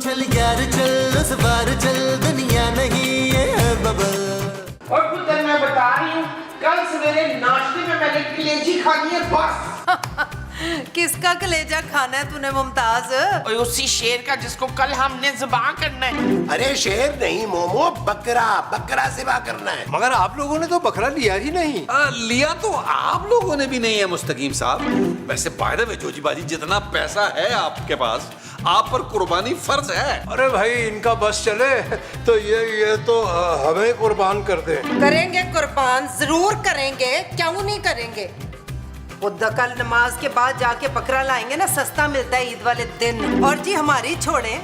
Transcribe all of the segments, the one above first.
चल यार चल उस बार चल दुनिया नहीं ये है बबल। और पुत्र मैं बता रही हूँ कल सवेरे नाश्ते में मैंने कलेजी खानी है बस। किसका कलेजा खाना है तूने मुमताज? और उसी शेर का जिसको कल हमने ज़िबा करना है। अरे शेर नहीं मोमो, बकरा, बकरा ज़िबा करना है। मगर आप लोगों ने तो बकरा लिया ही नहीं। लिया तो आप लोगों ने भी नहीं है मुस्तकीम साहब। वैसे बाय द वे जोजी बाजी जितना पैसा है आपके पास, आप पर कुर्बानी फर्ज है। अरे भाई इनका बस चले तो ये तो हमें कुर्बान कर दे। करेंगे कुर्बान, जरूर करेंगे, क्यों नहीं करेंगे। वो कल नमाज के बाद जाके बकरा लाएंगे ना, सस्ता मिलता है ईद वाले दिन। और जी हमारी छोड़े,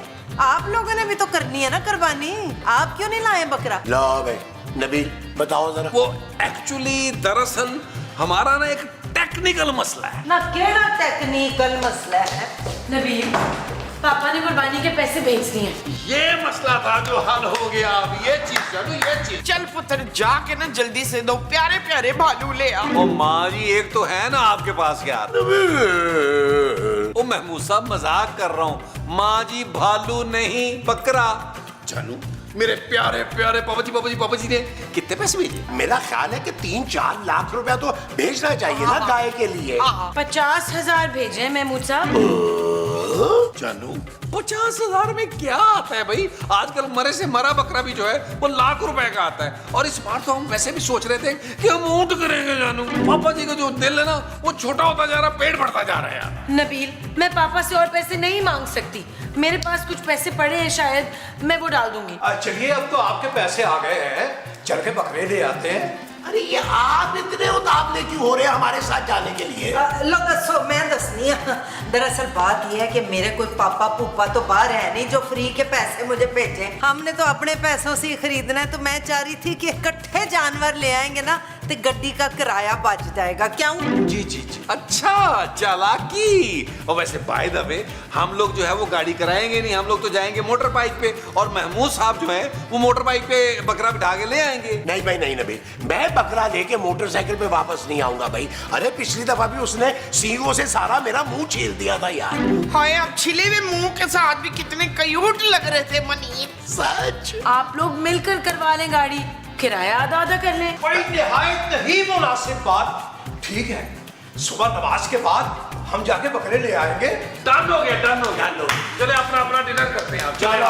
आप लोगों ने भी तो करनी है ना कुर्बानी, आप क्यों नहीं लाए बकरा? लो भाई नबील बताओ जरा। वो एक्चुअली दरअसल हमारा ना एक टेक्निकल मसला है। ना केड़ा टेक्निकल मसला है? नबील, पापा ने कुर्बानी के पैसे भेज दिए। ये मसला था जो हल हो गया। अब ये चीज चलो, ये चीज चल पुत्र जाके ना जल्दी से दो प्यारे प्यारे भालू ले आ। ओ माँ जी एक तो है ना आपके पास यार। ओ महमूद साहब मजाक कर रहा हूँ। माँ जी भालू नहीं बकरा। जानू मेरे प्यारे प्यारे पापा जी ने कितने पैसे भेजे? मेरा ख्याल है कि 3-4 लाख रुपया तो भेजना चाहिए ना गाय के लिए। 50,000 भेजे महमूद साहब। जानू 50,000 में क्या आता है भाई? आजकल मरे से मरा बकरा भी जो है वो लाख रुपए का आता है। और इस बार तो हम वैसे भी सोच रहे थे कि हम ऊंट करेंगे। जानू पापा जी का जो दिल है ना वो छोटा होता जा रहा, पेट बढ़ता जा रहा है यार। नबील, मैं पापा से और पैसे नहीं मांग सकती। मेरे पास कुछ पैसे पड़े हैं, शायद मैं वो डाल दूंगी। चलिए अब तो आपके पैसे आ गए हैं, चल के बकरे ले आते हैं। अरे ये आप इतने उतावले क्यों हो रहे हैं हमारे साथ जाने के लिए? लो दसो, मैं दसनी है। दरअसल बात यह है कि मेरे कोई पापा पुप्पा तो बाहर है नहीं जो फ्री के पैसे मुझे भेजे। हमने तो अपने पैसों से ही खरीदना है, तो मैं चाह रही थी कि इकट्ठे जानवर ले आएंगे ना तो गड्डी का किराया बच जाएगा। क्यों? जी जी जी अच्छा चालाकी। और वैसे बाय द वे हम लोग जो है वो गाड़ी कराएंगे नहीं, हम लोग तो जाएंगे मोटर बाइक पे। और महमूद साहब जो है वो मोटर बाइक पे बकरा बिठा के ले आएंगे। नहीं भाई नहीं नबील, मैं बकरा लेके मोटरसाइकिल पे वापस नहीं आऊंगा भाई। अरे पिछली दफा भी उसने सींगों से सारा मेरा मुंह छील दिया था यार। हाय अब छिले हुए मुंह के साथ भी कितने क्यूट लग रहे थे मनीर। सच आप लोग मिलकर करवा लें गाड़ी, किराया आधा आधा कर लें। बड़ी निहायत ही मुनासिब बात। ठीक है, सुबह नमाज के बाद हम जाके बकरे ले आएंगे। डन हो गया, डन हो गया। चले अपना अपना डिनर करते हैं। चलो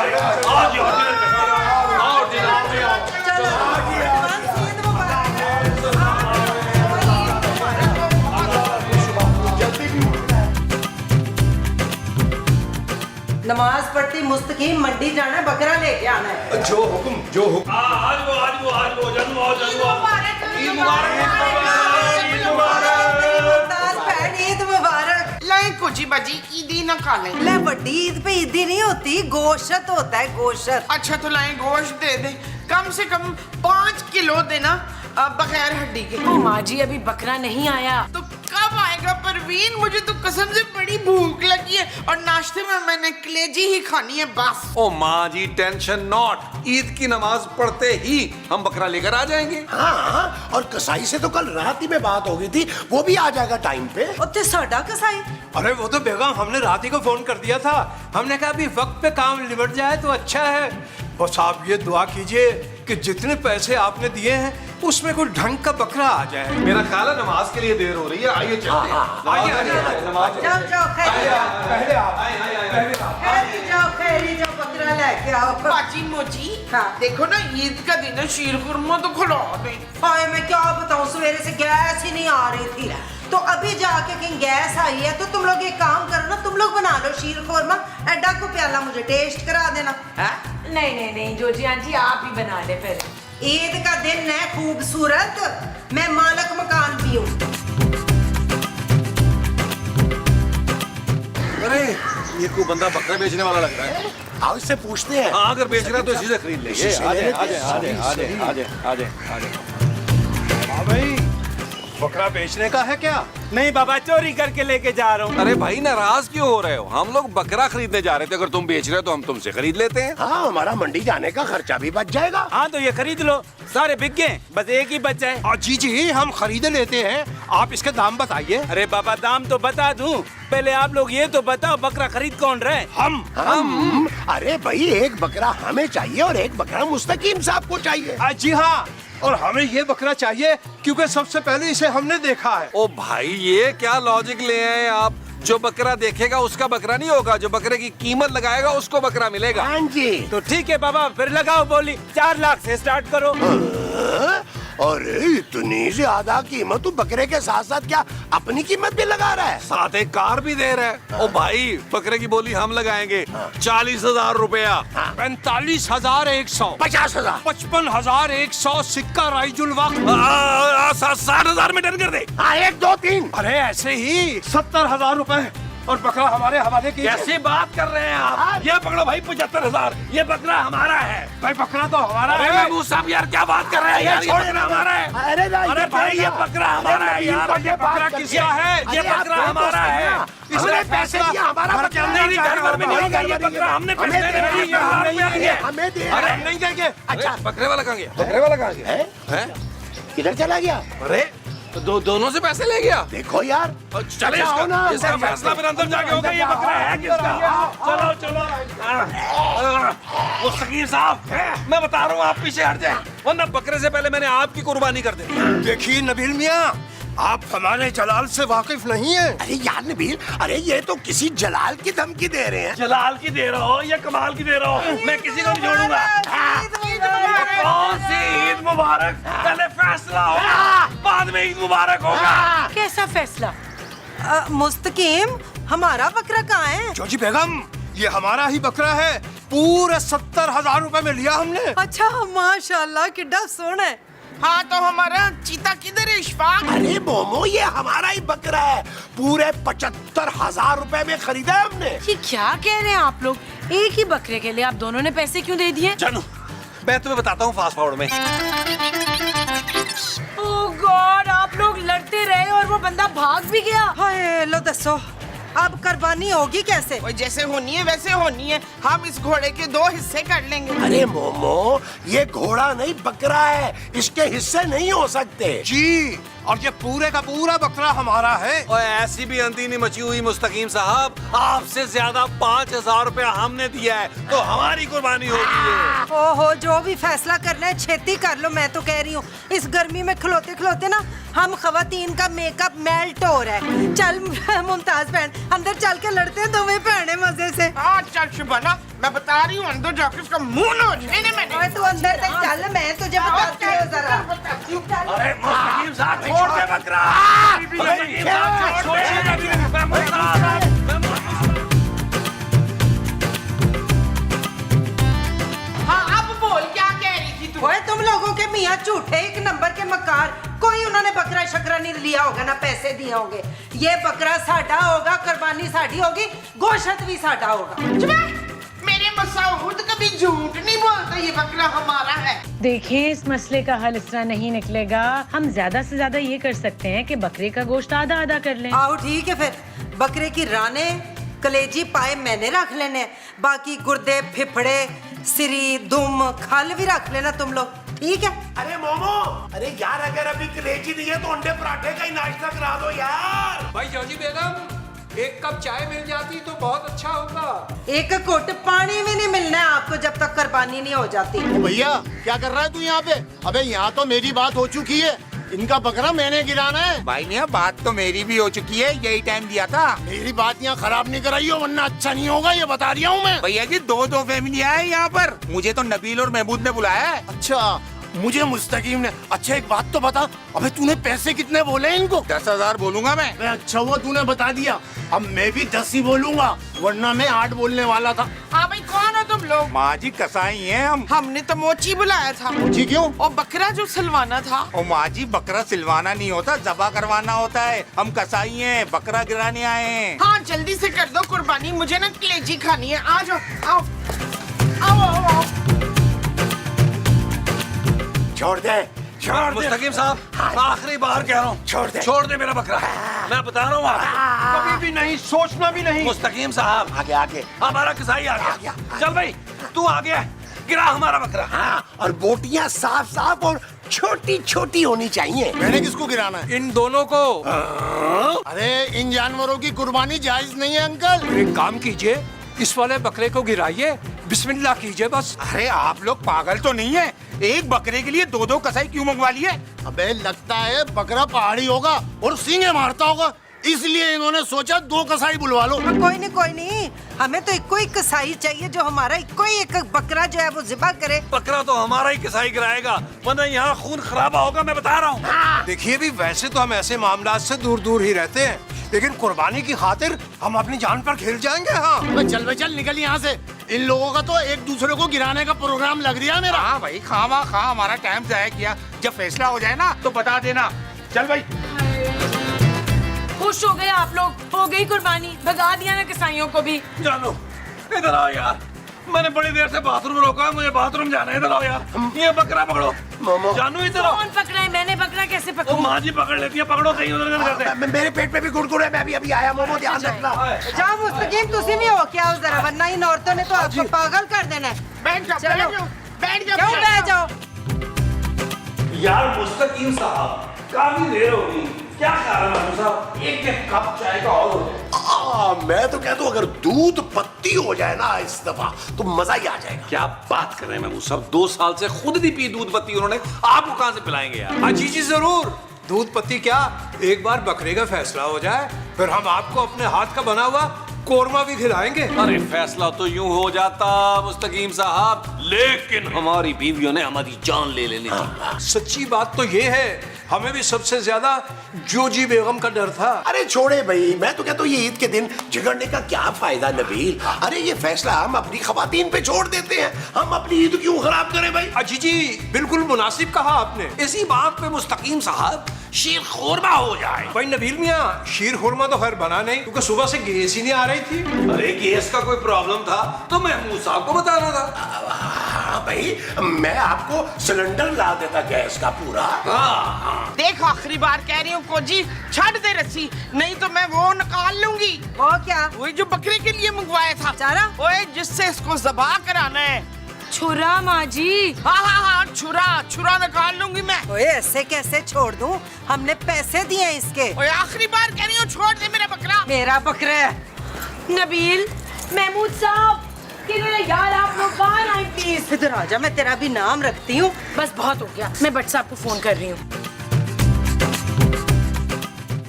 आओ जी, डिनर करते हैं। आओ डिनर। नमाज पढ़ती मुस्तकीम मंडी जाना है, बकरा लेके आना है। जो हुक्म जो हुक्म। आज वो जानू आओ। ईद मुबारक। ईद मुबारक। लाई कुजी बाजी ईदी ना खा लें। ले बड़ी ईद पे ईदी नहीं होती, गोश्त होता है, गोश्त। अच्छा तो लाए गोश्त दे दे, कम से कम 5 किलो देना बगैर हड्डी के। ओ माँ जी अभी बकरा नहीं आया। तो कब आएगा परवीन? मुझे तो कसम से बड़ी भूख लगी है और नाश्ते में मैंने कलेजी ही खानी है बस। ओ माँ जी टेंशन नॉट, ईद की नमाज पढ़ते ही हम बकरा लेकर आ जाएंगे। हाँ, और कसाई से तो कल रात ही में बात हो गई थी, वो भी आ जाएगा टाइम पे। उत्ते साडा कसाई। अरे वो तो बेगम हमने रात ही को फोन कर दिया था। हमने कहा अभी वक्त पे काम निबट जाए तो अच्छा है। बस आप ये दुआ कीजिए कि जितने पैसे आपने दिए हैं उसमें कोई ढंग का बकरा आ जाए। मेरा ख्याल है नमाज के लिए देर हो रही है, आइए चलते हैं। आइए नमाज जाओ खैरी पहले आप खैरी जाओ बकरा लेके आओ। बाजी मोजी हाँ। देखो ना ईद का दिन है, शीर खुरमा तो खिला दे। हाय मैं क्या बताऊं, सवेरे से गैस ही नहीं आ रही थी, तो अभी जाके कहीं गैस आई है। तो तुम लोग एक काम करो ना, तुम लोग बना लो शीर खुरमा, एडा को प्याला मुझे टेस्ट करा देना है। नहीं जोजी आंटी आप ही बना ले फिर। ईद का दिन है खूबसूरत, मैं मालक मकान भी हूँ। अरे ये कोई बंदा बकरा बेचने वाला लग रहा है। आओ इससे पूछते हैं। हाँ अगर बेच रहा है तो इसी से खरीद लेंगे। भाई बकरा बेचने का है क्या? नहीं बाबा, चोरी करके लेके जा रहा हूँ। अरे भाई नाराज क्यों हो रहे हो? हम लोग बकरा खरीदने जा रहे थे, अगर तुम बेच रहे हो तो हम तुमसे खरीद लेते हैं। हाँ, हमारा मंडी जाने का खर्चा भी बच जाएगा। हाँ तो ये खरीद लो, सारे बिक गए, बस एक ही बचा है। जी जी, हम खरीद लेते हैं, आप इसके दाम बताइए। अरे बाबा, दाम तो बता दूं, पहले आप लोग ये तो बताओ बकरा खरीद कौन रहे? हम अरे भाई, एक बकरा हमें चाहिए और एक बकरा मुस्तकीम साहब को चाहिए। जी हाँ, और हमें ये बकरा चाहिए क्योंकि सबसे पहले इसे हमने देखा है। ओ भाई, ये क्या लॉजिक ले आए आप? जो बकरा देखेगा उसका बकरा नहीं होगा, जो बकरे की कीमत लगाएगा उसको बकरा मिलेगा। हाँ जी। तो ठीक है बाबा, फिर लगाओ बोली, 4 लाख से स्टार्ट करो। अरे इतनी ज्यादा कीमत, तू बकरे के साथ साथ क्या अपनी कीमत भी लगा रहा है? साथ एक कार भी दे रहा है। ओ भाई, बकरे की बोली हम लगाएंगे 40,000 रुपया। 45,100, 50,000, 55,100 सिक्का राइजुल वक्त। 60,000 में डन कर दे। हाँ, 1, 2, 3। अरे ऐसे ही 70,000 रुपए और बकरा हमारे हवाले की। कैसी बात कर रहे हैं आप? ये पकड़ो भाई 75,000, ये बकरा हमारा है। भाई बकरा तो हमारा अरे है। महबूब साहब यार, क्या बात कर रहे हैं यार? ये बकरा हमारा है। अरे भाई, ये बकरा हमारा है यार। ये बकरा किसका है? ये बकरा हमारा है। इसने पैसे दिए, हमारा घर के बकरा अंदर नहीं, घर में नहीं होगा ये बकरा। हमने पैसे नहीं दिए, हमें दे। अरे हम नहीं देंगे। अच्छा, बकरे वाला कहाँ गया? बकरे वाला कहाँ गया? हैं? किधर चला गया? अरे तो दोनों से पैसे ले गया। देखो यार, चले आओ ना। इसका फैसला फिर अंदर जाके होगा, ये बकरा है किसका। चलो मुस्तकीम साहब, मैं बता रहा हूँ, आप पीछे हट जाए, वरना बकरे से पहले मैंने आपकी कुर्बानी कर दी। देखिए नबील मियाँ, आप हमारे जलाल से वाकिफ नहीं है। अरे यार नबील, अरे ये तो किसी जलाल की धमकी दे रहे हैं। जलाल की दे रहा हो या कमाल की दे रहा हो, मैं किसी को नहीं छोड़ूंगा। कौन सी ईद मुबारक? पहले फैसला होगा, बाद में ईद मुबारक होगा। कैसा फैसला? मुस्तकीम, हमारा बकरा कहाँ है? जोजी बेगम, ये हमारा ही बकरा है, पूरे 70,000 रुपए में लिया हमने। अच्छा, माशाल्लाह, कितना सोना है। हाँ तो हमारा चीता किधर है इशफाक? अरे मोमो, ये हमारा ही बकरा है, पूरे 75,000 रुपए में खरीदा है हमने। ये क्या कह रहे हैं आप लोग? एक ही बकरे के लिए आप दोनों ने पैसे क्यों दे दिए? जानू, मैं तुम्हें बताता हूँ फास्ट फॉरवर्ड में। ओह गॉड, आप लोग लड़ते रहे और वो बंदा भाग भी गया। हाय, लो दसो, अब कुर्बानी होगी कैसे? वो जैसे होनी है वैसे होनी है, हम इस घोड़े के 2 हिस्से कर लेंगे। अरे मोमो, ये घोड़ा नहीं बकरा है, इसके हिस्से नहीं हो सकते। जी, और ये पूरे का पूरा बकरा हमारा है। और ऐसी भी अंती नहीं मची हुई मुस्तकीम साहब, आपसे ज्यादा 5,000 रुपया हमने दिया है, तो हमारी कुर्बानी होगी ये। ओहो, जो भी फैसला करना है छेती कर लो, मैं तो कह रही हूँ। इस गर्मी में खलोते खलोते ना हम खवातीन का मेकअप मेल्ट हो रहा है। चल मुमताज बहन, अंदर चल के लड़ते हैं दोवें बहनें मजे से। हाँ चल शुभाना, मैं बता रही हूँ, अंदर जाकर उसका मुंह नोच लेने मैंने। ओए, तू अंदर तक चल, मैं तुझे बताती हूँ जरा। अरे मुस्तकीम साहब, छोड़ दे बकरा। मुस्तकीम साहब, छोड़ दे। हाँ अब बोल, क्या कह रही थी तू? ओए, तुम लोगों के मियाँ झूठे, एक नंबर के मकार। कोई उन्होंने बकरा शकरा नहीं लिया होगा, ना पैसे दिए होंगे। ये बकरा साडा होगा, कुर्बानी साडी होगी, गोश्त भी साडा होगा। मेरे मसूद कभी झूठ नहीं बोलता, ये बकरा हमारा है। देखिए, इस मसले का हल इस तरह नहीं निकलेगा। हम ज्यादा से ज्यादा ये कर सकते हैं कि बकरे का गोश्त आधा आधा कर लें। आओ ठीक है, फिर बकरे की राने कलेजी पाए मैंने रख लेने, बाकी गुर्दे फिफड़े सिरी दुम खल भी रख लेना तुम लोग, ठीक है? अरे मोमो, अरे यार, अगर अभी कलेजी नहीं है तो अंडे पराठे का ही नाश्ता करा दो यार। भाई जोजी बेगम, एक कप चाय मिल जाती तो बहुत अच्छा होगा। एक घुट पानी भी नहीं मिलना है आपको जब तक कुर्बानी नहीं हो जाती। भैया क्या कर रहा है तू यहाँ पे? अबे यहाँ तो मेरी बात हो चुकी है, इनका बकरा मैंने गिराना है। भाई मियां, बात तो मेरी भी हो चुकी है, यही टाइम दिया था। मेरी बात यहाँ खराब नहीं कराइयो, वरना अच्छा नहीं होगा, ये बता रहा हूँ मैं। भैया जी, दो फैमिली है यहाँ पर, मुझे तो नबील और महमूद ने बुलाया है। अच्छा, मुझे मुस्तकीम ने। अच्छा एक बात तो बता, अबे तूने पैसे कितने बोले इनको? 10,000 बोलूंगा मैं। अबे अच्छा हुआ तूने बता दिया, अब मैं भी 10 ही बोलूंगा, वरना मैं 8 बोलने वाला था। हाँ भाई, कौन हो तुम लोग? माँ जी कसाई हैं हम। हमने तो मोची बुलाया था। जी क्यों? और बकरा जो सिलवाना था। और माँ जी, बकरा सिलवाना नहीं होता, जबा करवाना होता है। हम कसाई हैं, बकरा गिराने आए हैं। हाँ जल्दी से कर दो कुर्बानी, मुझे ना कलेजी खानी है। आ जाओ, आओ आओ आओ, आओ। छोड़ दे, मुस्तकीम साहब आखिरी बार कह रहा हूँ, छोड़ दे मेरा बकरा। मैं बता रहा हूँ आपको, कभी भी नहीं, सोचना भी नहीं। मुस्तकीम साहब आगे आगे। हमारा कसाई आ गया। चल भाई तू आ गया, गिरा हमारा बकरा। हाँ, और बोटियां साफ साफ और छोटी छोटी होनी चाहिए। मैंने किसको गिराना है? इन दोनों को। अरे इन जानवरों की कुर्बानी जायज नहीं है अंकल। एक काम कीजिए, इस वाले बकरे को गिराइए, बिस्मिल्लाह कीजिए बस। अरे आप लोग पागल तो नहीं है? एक बकरे के लिए दो कसाई क्यों मंगवा लिए? अबे लगता है बकरा पहाड़ी होगा और सींगे मारता होगा, इसलिए इन्होंने सोचा 2 कसाई बुलवा लो। कोई नहीं, हमें तो इक्को ही कसाई चाहिए जो हमारा इक्को ही एक बकरा जो है वो ज़िबा करे। बकरा तो हमारा ही कसाई गिराएगा, वरना यहाँ खून खराबा होगा, मैं बता रहा हूँ। देखिए भी वैसे तो हम ऐसे मामला से दूर दूर ही रहते हैं, लेकिन कुर्बानी की खातिर हम अपनी जान पर खेल जाएंगे। हाँ अबे चल भाई चल, निकल यहाँ से। इन लोगों का तो एक दूसरे को गिराने का प्रोग्राम लग रहा है मेरा। हाँ भाई, खामा हमारा टाइम जाया किया। जब फैसला हो जाए ना तो बता देना। चल भाई। खुश हो गए आप लोग, हो गई कुर्बानी, भगा दिया ना कसाईयों को भी। जानू इधर आओ यार, मैंने बड़ी देर से बाथरूम रोका, मुझे बाथरूम जाना है। इधर आओ यार, ये बकरा पकड़ो। जानू इधर आओ। कौन पकड़ा है? मैंने पकड़ा, कैसे वो पकड़ा? माँ जी पकड़ लेती है, पकड़ो सही उधर करते। मेरे पेट में भी गुड़गुड़ है, मैं भी अभी आया। मोमो ध्यान रखना। जाओ मुस्तकीम, तुसी भी हो क्या जरा, वरना इन औरतों ने तो आपको पागल कर देना है। बैठ जाओ, चलो। बैठ जाओ, क्यों बैठ जाओ? यार मुस्तकीम साहब, काफी देर होगी, क्या कारण है साहब? एक कप चाय का और हो जाए। मैं तो कहता हूँ अगर दूध पत्ती हो जाए ना इस दफा तो मजा ही आ जाएगा। क्या बात कर रहे हैं महमूद साहब, 2 साल से खुद नहीं पी दूध पत्ती उन्होंने, आपको कहाँ से पिलाएंगे यार? जी जी जरूर, दूध पत्ती क्या, एक बार बकरे का फैसला हो जाए फिर हम आपको अपने हाथ का बना हुआ कोरमा भी खिलाएंगे। अरे फैसला तो यूं हो जाता मुस्तकीम साहब, लेकिन हमारी बीवियों ने हमारी जान ले लेनी थी। सच्ची बात तो ये है, हमें भी सबसे ज्यादा जोजी बेगम का डर था। अरे छोड़े भाई, मैं तो कहता हूँ ये ईद के दिन झगड़ने का क्या फायदा नबील। अरे ये फैसला हम अपनी खवातीन पे छोड़ देते हैं, हम अपनी ईद क्यों खराब करें भाई? अजी जी बिल्कुल मुनासिब कहा आपने। इसी बात पे मुस्तकीम साहब शीर खोरमा हो जाए। भाई नबील मियाँ, शीर खुरमा तो खैर बना नहीं, क्योंकि सुबह से गैस ही नहीं आ रही थी। अरे गैस का कोई प्रॉब्लम था तो महमूद साहब को बताना था। हाँ भाई, मैं आपको सिलेंडर ला देता गैस का पूरा। हाँ। देख आखिरी बार कह रही हूँ कोजी, छड़ दे रस्सी, नहीं तो मैं वो निकाल लूंगी। वो क्या? वही जो बकरे के लिए मंगवाया था। चारा? ओए जिससे इसको ज़बाह कराना है। छुरा माँ जी। हाँ, छुरा निकाल लूंगी मैं। ओए ऐसे कैसे छोड़ दूं? हमने पैसे दिए इसके। ओए आखिरी बार कह रही हूँ, छोड़ दे मेरा बकरा। मेरा बकरा है। नबील, महमूद साहब, किधर है यार आप लोग? बाहर आए प्लीज। इधर आजा, मैं तेरा भी नाम रखती हूँ। बस बहुत हो गया, मैं भट्ट साहब को फोन कर रही हूँ।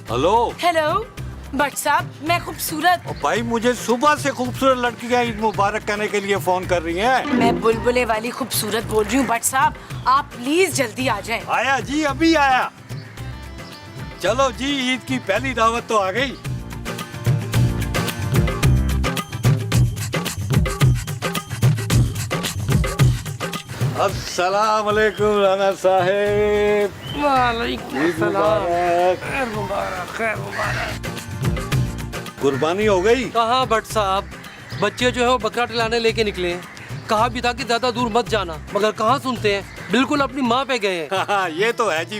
हेलो भट्ट साहब, मैं खूबसूरत। भाई मुझे सुबह से खूबसूरत लड़कियां ईद मुबारक कहने के लिए फोन कर रही हैं। मैं बुलबुले वाली खूबसूरत बोल रही हूँ भट्ट साहब, आप प्लीज जल्दी आ जाएं। आया जी, अभी आया। चलो जी, ईद की पहली दावत तो आ गई। अस्सलाम वालेकुम राना साहेब। वालेकुम सलाम। खैर मुबारक। कुर्बानी हो गई? कहाँ भट्ट साहब, बच्चे जो है वो बकरा टिलाने लेके निकले हैं। कहा भी था कि ज्यादा दूर मत जाना, मगर कहाँ सुनते हैं, बिल्कुल अपनी माँ पे गए हैं। हाँ, ये तो है जी।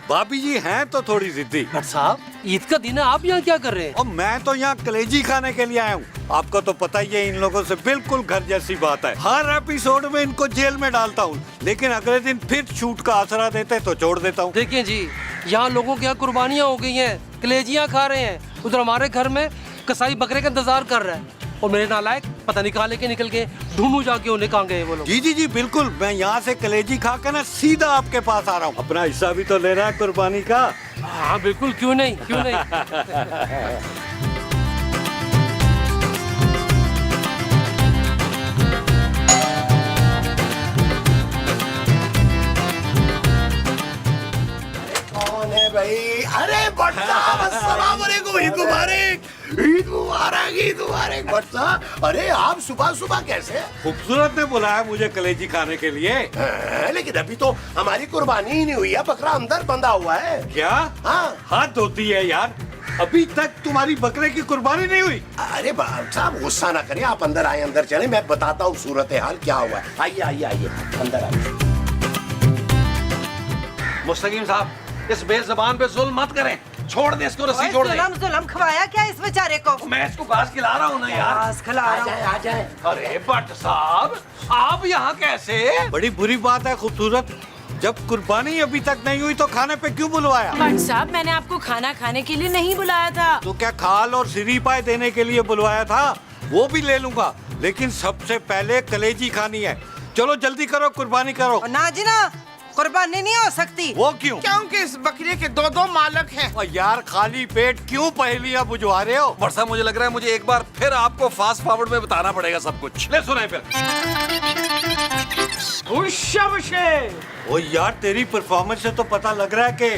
भाभी जी हैं तो थोड़ी जिद्दी। भट्ट साहब, ईद का दिन है, आप यहाँ क्या कर रहे हैं? और मैं तो यहाँ कलेजी खाने के लिए आया हूँ। आपको तो पता ही है, इन लोगों से बिल्कुल घर जैसी बात है। हर एपिसोड में इनको जेल में डालता हूँ, लेकिन अगले दिन फिर छूट का आसरा देते तो छोड़ देता हूँ। देखिए जी, यहाँ लोगों के यहाँ कुर्बानियाँ हो गई हैं, कलेजियाँ खा रहे हैं। उधर हमारे घर में कसाई बकरे का इंतजार कर रहा है, और मेरे नालायक पता नहीं कहाँ लेके निकल गए, ढूंढू जाके उन्हें कहाँ गए वो लोग। जी जी जी बिल्कुल, मैं यहाँ से कलेजी खा के ना सीधा आपके पास आ रहा हूँ। अपना हिस्सा भी तो लेना है कुर्बानी का। हाँ बिल्कुल, क्यों नहीं, क्यों नहीं। कौन है भाई? अरे भट्ट साहब, अस्सलाम वालेकुम, ईद मुबारक, ईद मुबारक, ईद मुबारक। भट्ट साहब, अरे आप सुबह सुबह कैसे? खूबसूरत ने बुलाया मुझे कलेजी खाने के लिए। लेकिन अभी तो हमारी कुर्बानी ही नहीं हुई है, बकरा अंदर बंधा हुआ है। क्या? हाँ। हाथ धोती है यार, अभी तक तुम्हारी बकरे की कुर्बानी नहीं हुई? अरे भट्ट साहब गुस्सा ना करें, आप अंदर आए, अंदर चले, मैं बताता हूँ सूरत हाल क्या हुआ है। आइए आइए आइए, अंदर आइए। मुस्तकीम साहब, इस बेज़बान पे जुल्म मत करें, छोड़ दे इसको, रस्सी छोड़ दे। जुल्म खवाया क्या इस बेचारे को? मैं इसको घास खिला रहा हूँ ना यार। घास खिला रहा हूँ। अरे भट्ट साहब, आप यहाँ कैसे? बड़ी बुरी बात है खूबसूरत, जब कुर्बानी अभी तक नहीं हुई तो खाने पे क्यों बुलवाया? भट्ट साहब, मैंने आपको खाना खाने के लिए नहीं बुलाया था। तो क्या खाल और सिरी पाए देने के लिए बुलवाया था? वो भी ले लूंगा, लेकिन सबसे पहले कलेजी खानी है। चलो जल्दी करो, कुर्बानी करो। ना जी ना, कुर्बानी नहीं हो सकती। वो क्यों? क्योंकि इस बकरे के दो दो मालक हैं। और यार खाली पेट क्यों पहेलियां बुझवा रहे हो? भट्ट साहब, मुझे लग रहा है मुझे एक बार फिर आपको फास्ट फॉरवर्ड में बताना पड़ेगा सब कुछ। ले सुनाए फिर। ओ यार, तेरी परफॉर्मेंस से तो पता लग रहा है कि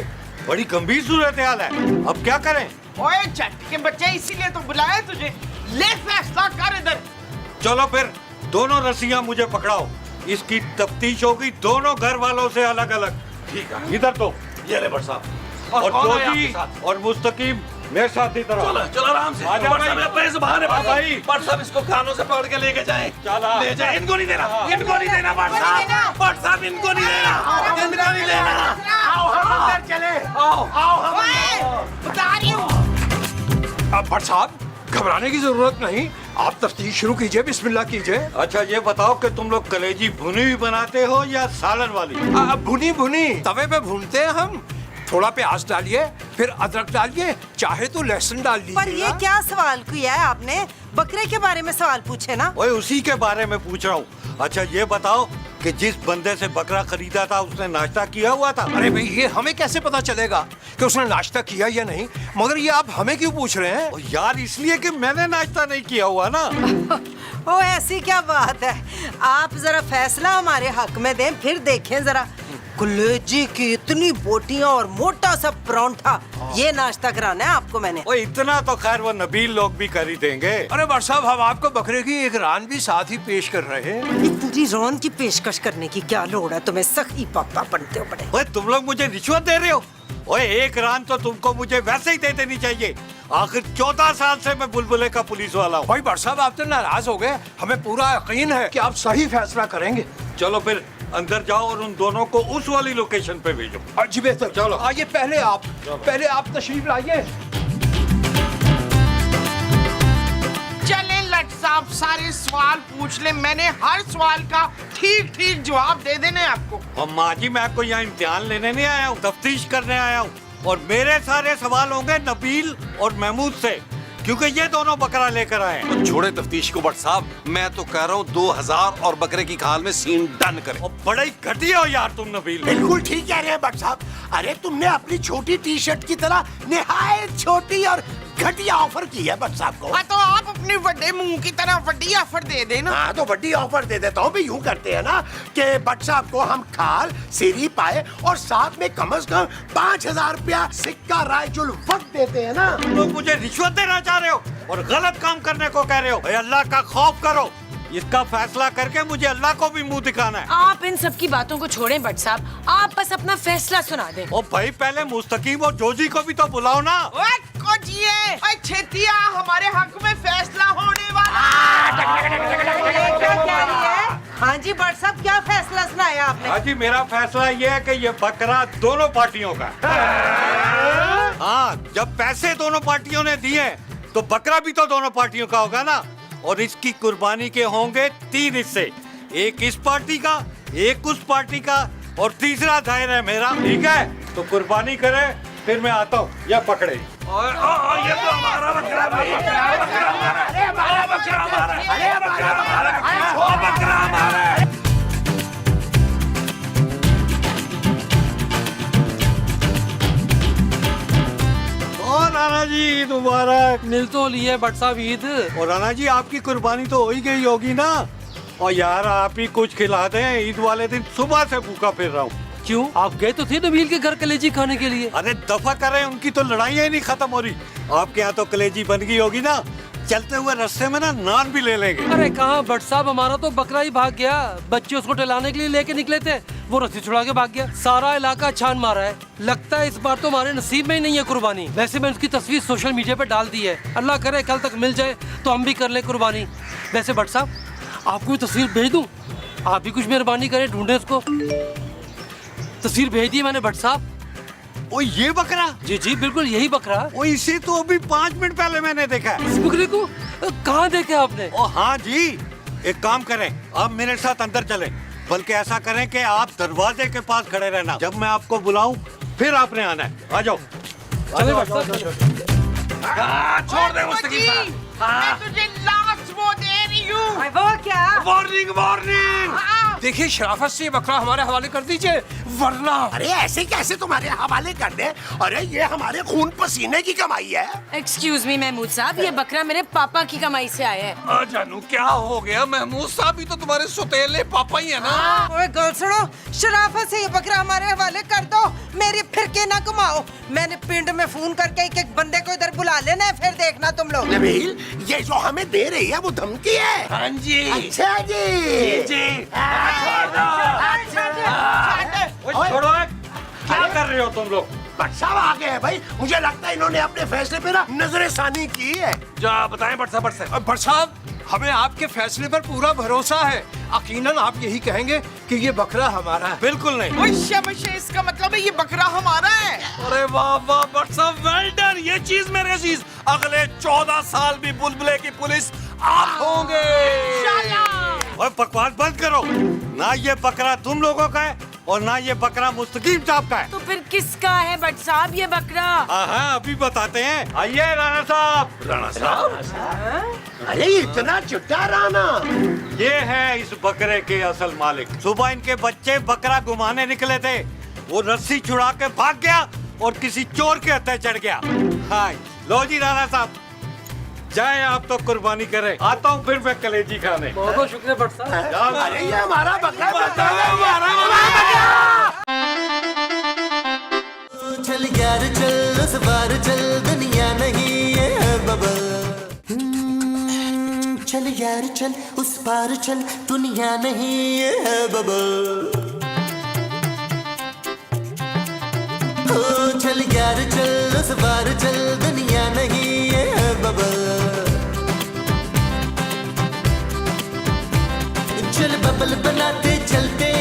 बड़ी गंभीर सूरत हाल है। अब क्या करें? ओए चट के बच्चे, इसीलिए तो बुलाया तुझे। ले फैसला कर इधर। चलो फिर, दोनों रस्सियां मुझे पकड़ाओ। इसकी तफ्तीश होगी दोनों घर वालों से अलग अलग। ठीक है, इधर तो। ये ले भट्ट साहब। और कौन है जोजी आपके साथ? और मुस्तकीम मेरे साथ ही तरह। चलो चलो आराम से। आजा भट्ट भाई। साहब, ये बेज़बान है हाँ भाई। भट्ट साहब, इसको कानों से पकड़ के लेके जाएं। चला। ले जाए, इनको नहीं देना, इनको नहीं देना भट्ट साहब, भट्ट साहब इनको नहीं देना, इनको नहीं देना। आओ हम अंदर चले। आओ आओ हम बता रही हूँ। अब भट्ट साहब, घबराने की जरूरत नहीं, आप तफ्तीश शुरू कीजिए, बिस्मिल्लाह कीजिए। अच्छा ये बताओ कि तुम लोग कलेजी भुनी हुई बनाते हो या सालन वाली? भुनी भुनी तवे पे भूनते हैं हम। थोड़ा प्याज डालिए, फिर अदरक डालिए, चाहे तो लहसुन डाल लीजिए। पर ये क्या सवाल किया है आपने? बकरे के बारे में सवाल पूछे ना। ओए उसी के बारे में पूछ रहा हूँ। अच्छा ये बताओ कि जिस बंदे से बकरा खरीदा था उसने नाश्ता किया हुआ था? अरे भाई, ये हमें कैसे पता चलेगा कि उसने नाश्ता किया या नहीं? मगर ये आप हमें क्यों पूछ रहे हैं? ओ यार, इसलिए कि मैंने नाश्ता नहीं किया हुआ ना। ओ ऐसी क्या बात है? आप जरा फैसला हमारे हक में दें, फिर देखें जरा। कलेजी की इतनी बोटियां और मोटा सा परांठा, ये नाश्ता कराना है आपको मैंने। ओ इतना तो खैर वो नबील लोग भी कर ही देंगे। अरे भट्ट साहब, हम आपको बकरे की एक रान भी साथ ही पेश कर रहे हैं। इतनी रौन की पेशकश करने की क्या लोड़ है? तुम्हें सखी पापा बनते हो बड़े। ओए तुम लोग मुझे रिश्वत दे रहे हो? ओए एक रान तो तुमको मुझे वैसे ही दे देनी चाहिए। आखिर 14 साल से मैं बुलबुले का पुलिस वाला हूँ। भाई भट्ट साहब, आप तो नाराज हो गए। हमें पूरा यकीन है कि आप सही फैसला करेंगे। चलो फिर अंदर जाओ और उन दोनों को उस वाली लोकेशन पे भेजो। जी बेहतर। चलो। आइए, पहले आप तशरीफ लाइए। चले लट साहब, सारे सवाल पूछ ले, मैंने हर सवाल का ठीक ठीक जवाब दे देना है आपको। और माँ जी, मैं आपको यहाँ इम्तिहान लेने नहीं आया हूँ, तफ्तीश करने आया हूँ। और मेरे सारे सवाल होंगे नबील और महमूद से, क्योंकि ये दोनों बकरा लेकर आए हैं। तो छोड़े तफ्तीश को भट्ट साहब, मैं तो कह रहा हूँ 2000 और बकरे की खाल में सीन डन करें। और बड़े ही घटिया हो यार तुम नबील। बिल्कुल ठीक कह रहे हैं भट्ट साहब। अरे तुमने अपनी छोटी टी शर्ट की तरह निहायत छोटी और घटिया ऑफर की है भट्ट साहब को। हाँ, तो आप अपने बड़े मुंह की तरह बड़ी ऑफर दे देना। हाँ, तो बड़ी ऑफर दे देता हूँ। भी यूं करते हैं ना कि भट्ट साहब को हम खाल सीरी पाए और साथ में कम से कम 5000 रुपया सिक्का रायचुल वक्त देते हैं ना। तुम लोग मुझे रिश्वत देना चाह रहे हो और गलत काम करने को कह रहे हो। भाई अल्लाह का खौफ करो। इसका फैसला करके मुझे अल्लाह को भी मुंह दिखाना है। आप इन सब की बातों को छोड़ें भट्ट साहब, आप बस अपना फैसला सुना दें। ओ भाई, पहले मुस्तकीम और जोजी को भी तो बुलाओ ना। ओए कोजिए, ओए छेतिया, हमारे हक में फैसला होने वाला। ये क्या कह रही है? हाँ जी भट्ट साहब, क्या फैसला सुनाया आपने? हाँ जी, मेरा फैसला ये है कि ये बकरा दोनों पार्टियों का। हाँ, जब पैसे दोनों पार्टियों ने दिए तो बकरा भी तो दोनों पार्टियों का होगा ना। और इसकी कुर्बानी के होंगे 3 हिस्से, एक इस पार्टी का, एक उस पार्टी का और तीसरा दायरा है मेरा। ठीक है, तो कुर्बानी करे, फिर मैं आता हूँ। या पकड़े। ये तो हमारा बकरा भाई, बकरा हमारा, अरे हमारा बकरा हमारा, अरे बकरा हमारा। और राणा जी, ईद मुबारक। मिल तो लिए भट्ट साहब ईद। और राणा जी, आपकी कुर्बानी तो हो ही गई होगी ना। और यार आप ही कुछ खिला दें, ईद वाले दिन सुबह से भूखा फिर रहा हूँ। क्यों, आप गए तो थे नबील के घर कलेजी खाने के लिए? अरे दफा करें, उनकी तो लड़ाइयाँ ही नहीं खत्म हो रही। आपके यहाँ तो कलेजी बन गई होगी ना। चलते हुए रास्ते में ना नान भी ले लेंगे। अरे कहाँ भट्ट साहब, हमारा तो बकरा ही भाग गया। बच्चे उसको टहलाने के लिए लेके निकले थे, वो रस्सी छुड़ा के भाग गया। सारा इलाका छान मारा है। लगता है इस बार तो हमारे नसीब में ही नहीं है कुर्बानी। वैसे मैं उसकी तस्वीर सोशल मीडिया पे डाल दी है। अल्लाह करे कल तक मिल जाए तो हम भी कर लें कुर्बानी। वैसे भट्ट साहब, आपको भी तस्वीर भेज दूं? आप भी कुछ मेहरबानी करें, ढूंढे उसको। तस्वीर भेज दी मैंने भट्ट साहब। ओ ये बकरा? जी जी बिल्कुल यही बकरा। ओ इसे तो अभी 5 मिनट पहले मैंने देखा है। इस बकरे को कहाँ देखा आपने? ओ हाँ जी, एक काम करें, आप मेरे साथ अंदर चलें। बल्कि ऐसा करें कि आप दरवाजे के पास खड़े रहना, जब मैं आपको बुलाऊं फिर आपने आना है। आ जाओ। चलो भट्ट साहब। छोड़ दे मुस्तकीम साहब। मैं तुझे लास्ट वो दे रही हूँ। वो क्या? Warning warning. देखिए शराफत से ये बकरा हमारे हवाले कर दीजिए, वरना। अरे ऐसे कैसे तुम्हारे हवाले कर दे? अरे ये हमारे खून पसीने की कमाई है। एक्सक्यूज मी महमूद साहब, ये बकरा मेरे पापा की कमाई से आया है। जानू क्या हो गया? महमूद साहब भी तो तुम्हारे सुतेले पापा ही है ना। ओए गल सुनो, शराफत से ये बकरा हमारे हवाले कर दो, मेरी फिरके ना घुमाओ। मैंने पिंड में फोन करके एक बंदे को इधर बुला लेना है, फिर देखना तुम लोग। नबील, ये जो हमें दे रही है वो धमकी है? हाँ जी। अच्छा जी। जी। छोड़ो, क्या कर रहे हो तुम लोग? भट्ट साहब आ गए हैं भाई। मुझे लगता है इन्होंने अपने फैसले पे ना नजरसानी की है। जा बताएं भट्ट साहब। भट्ट साहब, हमें आपके फैसले पर पूरा भरोसा है। यकीनन आप यही कहेंगे कि ये बकरा हमारा है। बिल्कुल नहीं। ओए शमशे, इसका मतलब है ये बकरा हमारा है। अरे वाह वाह भट्ट साहब, वेल डन। ये चीज मेरे अजीज, अगले 14 साल भी बुलबुले की पुलिस आप होंगे। और बकवास बंद करो। ना ये बकरा तुम लोगों का है और ना ये बकरा मुस्तकीम साहब का है। तो फिर किसका है भट्ट साहब ये बकरा? हाँ अभी बताते हैं। आइए राणा साहब। राणा साहब, अरे इतना चिट्टा राना। ये है इस बकरे के असल मालिक। सुबह इनके बच्चे बकरा घुमाने निकले थे, वो रस्सी छुड़ा के भाग गया और किसी चोर के हत्थे चढ़ गया। हाँ लो जी राणा साहब, जाए आप तो कुर्बानी करें। आता हूँ फिर मैं कलेजी खाने। बहुत बहुत शुक्रिया भट्ट साहब। अरे ये हमारा बकरा चल यार चल उस बार चल दुनिया नहीं है बबल। चल यार चल उस पार चल दुनिया नहीं है बबल। ओ चल यार चल उस बार चल दुनिया नहीं है बबल। चल बबल बनाते चलते